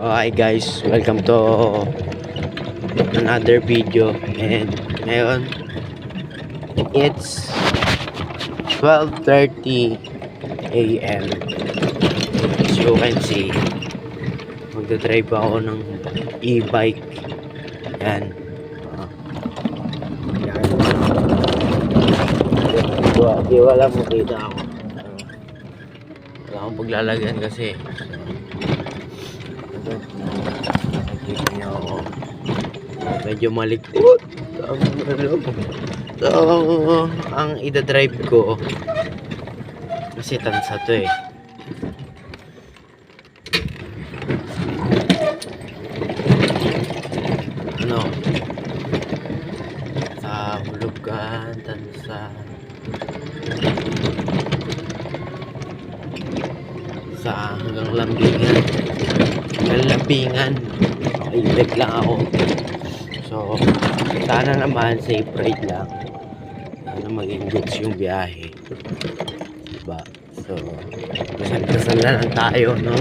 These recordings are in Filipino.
Hi guys, welcome to another video. And ngayon it's 12:30 AM. As you can see, magdadrive ako ng e-bike. Yan. Yan. Di wala mo kita ako. Wala akong paglalagyan kasi medyo malikot ang ida-drive ko kasi tansa to eh. Sa hulugan, tansa sa hanggang lambingan i-break lang ako. So sana naman safe ride lang, sana maging goods yung biyahe, diba? So dasal na lang tayo, no,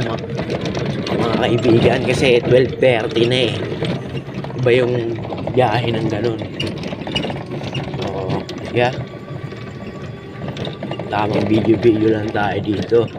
mga kaibigan, kasi 12:30 na eh. Iba yung biyahe ng ganun. So yeah, tamang video lang tayo dito.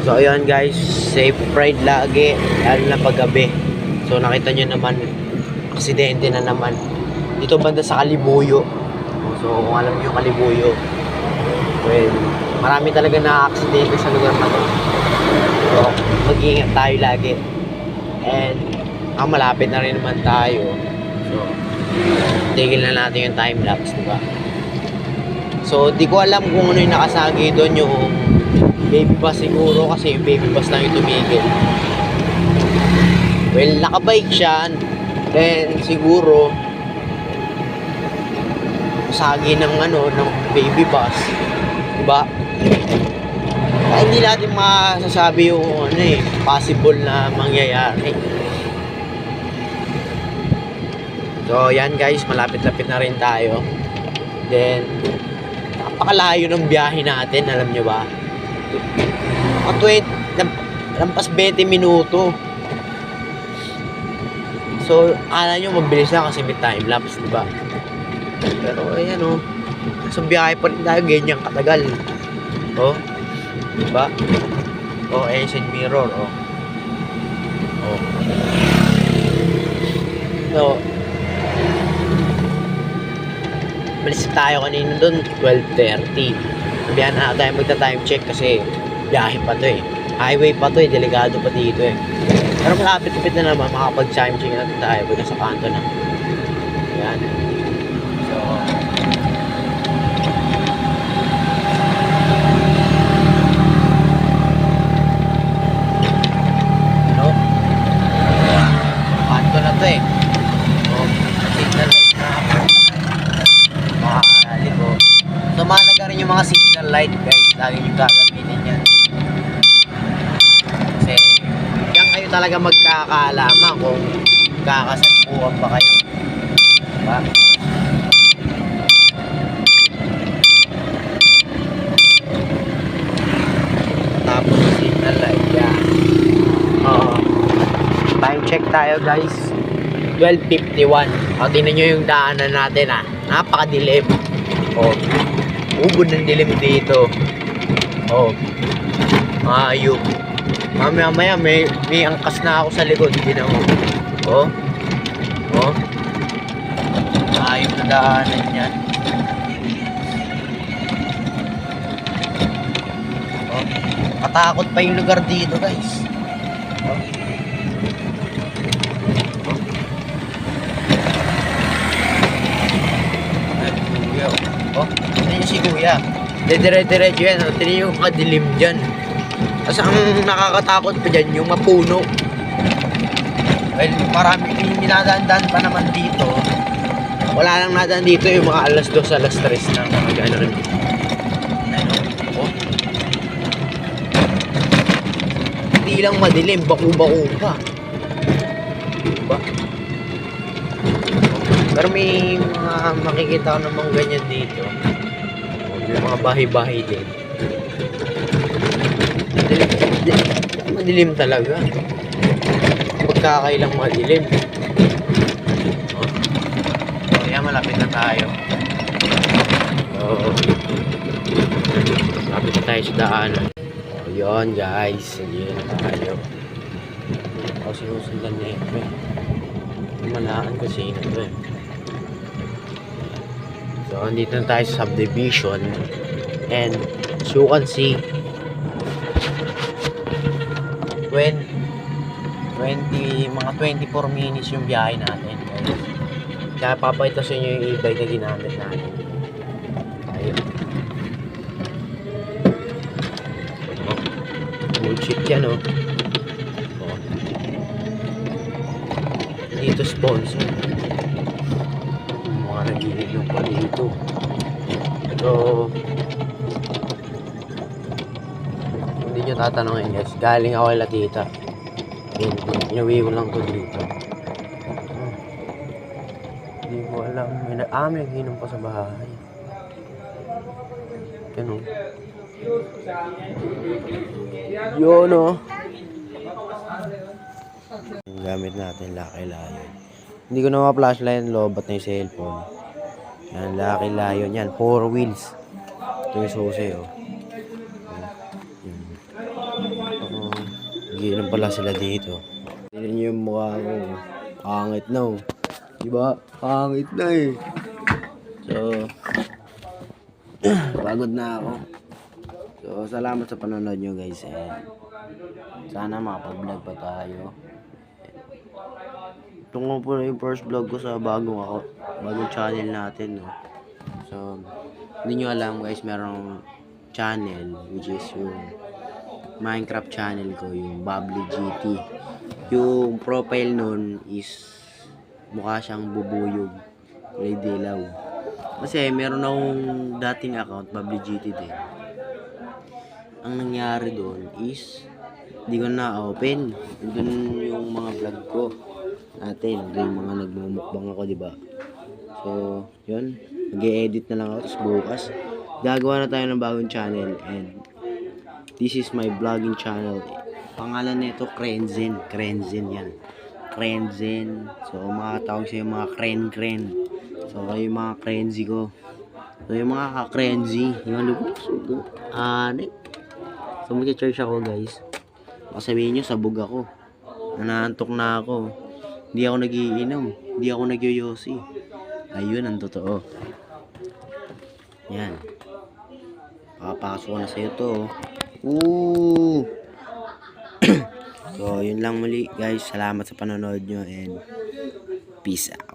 So yun guys, safe ride lagi, lalo na paggabi. So nakita nyo naman, aksidente na naman dito banda sa Kalibuyo. So kung alam nyo yung Kalibuyo, well, marami talaga na aksidente sa lugar na to. So mag-iingat tayo lagi. And malapit na rin naman tayo. So tigil na natin yung time lapse, diba? So di ko alam kung ano yung nakasagi doon, yung baby bus siguro, kasi yung baby bus lang yung tumigil. Well, nakabike siya, then siguro sagi ng ng baby bus, diba? Ay, hindi natin masasabi yung ano possible na mangyayari. So, yan guys, malapit-lapit na rin tayo. Then, napakalayo ng biyahe natin, alam nyo ba? Lampas 20 minuto. So, akala nyo mabilis lang kasi may time-lapse, diba? Pero, ayan o. Sa biyahe pa rin tayo, ganyan katagal. Oh, diba? Oh, side mirror, oh. Oh. So, malis tayo kanina doon, 12:30. Sabihan na tayo magta-time check kasi biyahe pa to highway pa to delikado pa dito pero malapit-lapit na naman, makapag-time check natin tayo pagka sa kanto na. Ayan. So, ano? Kanto na to oh, signal light na ako. Makakalito. So, mahalaga rin yung mga signal light guys, lagi yung gagamitin yan. Kasi yan kayo talaga magkakaalaman kung kakasagpuan ba kayo, diba? Tapos signal light yan. Time check tayo guys, 12:51. Tingnan nyo yung daanan natin napakadilim. Ubod ng dilim dito. Ayun. Mamaya may angkas na ako sa likod. Hindi na mo. Ayun na daanan yan. Katakot pa yung lugar dito guys. Tignan si kuya. Dire-diretso yan. Tignan yung kadilim dyan. Tapos ang nakakatakot pa dyan, yung mapuno. Well, marami yung dinadaan-daan pa naman dito. Wala lang nadaan dito yung mga alas 2, alas 3 na mga gano'n. Hindi lang madilim, baku-baku pa. Diba? Pero may mga makikita ko namang ganyan dito. May mga bahay-bahay din. Madilim talaga. Pagkakailang madilim. So, yan, malapit na tayo. Malapit na tayo sa daanan. Yun guys, yun na tayo. Sinusundan na ito malaan kasi ito So, andito na tayo sa subdivision. And, as you can see, 24 minutes yung biyahe natin. Kaya papakita sa inyo yung e-bike na ginamit natin. Ayun. Bullshit yan Dito sponsor. Mga nagigilong pa dito. So, hindi nyo tatanungin guys. Galing ako kay Latita. Inuwi ko lang to dito. Hindi ko alam. May naghinom pa sa bahay. Ganun. Yun Yung gamit natin, Lucky Lion. Hindi ko na ma-flashlight yung lobat na yung cellphone. Yan, Lucky Lion. Yan, 4 wheels. Ito yung susi, ginom pala sila dito. Tignan nyo yung mukha ko. Pangit na Diba? Pangit na So, pagod na ako. So, salamat sa panonood nyo guys. Sana makapag-vlog pa tayo. Ito nga po yung first vlog ko sa bagong channel natin. So, hindi nyo alam guys, merong channel which is yung Minecraft channel ko, yung Bubbly GT. Yung profile nun is mukha siyang bubuyog, kulay dilaw. Kasi meron akong dating account, Bubbly GT din. ang nangyari doon is hindi ko na-open. Doon yung mga vlog ko natin. Doon yung mga nagmumukbang ako, di ba? So, yun. Mag-e-edit na lang ako. Tapos bukas, gagawa na tayo ng bagong channel. And this is my vlogging channel. Pangalan nito, Krenzen. Krenzen yan. Krenzen. So, makatawag siya yung mga kren-kren. So, kayo yung mga krenzi ko. So, yung mga ka-krenzi. Yung lubos. So, mag-church ako, guys. Baka sabihin nyo, sabog ako. Nanaantok na ako. Hindi ako nagiinom. Hindi ako nagyoyosi. Ayun ang totoo. Yan. Pakapasok ko na sa'yo to. Woo! So, yun lang muli guys. Salamat sa panonood nyo and peace out.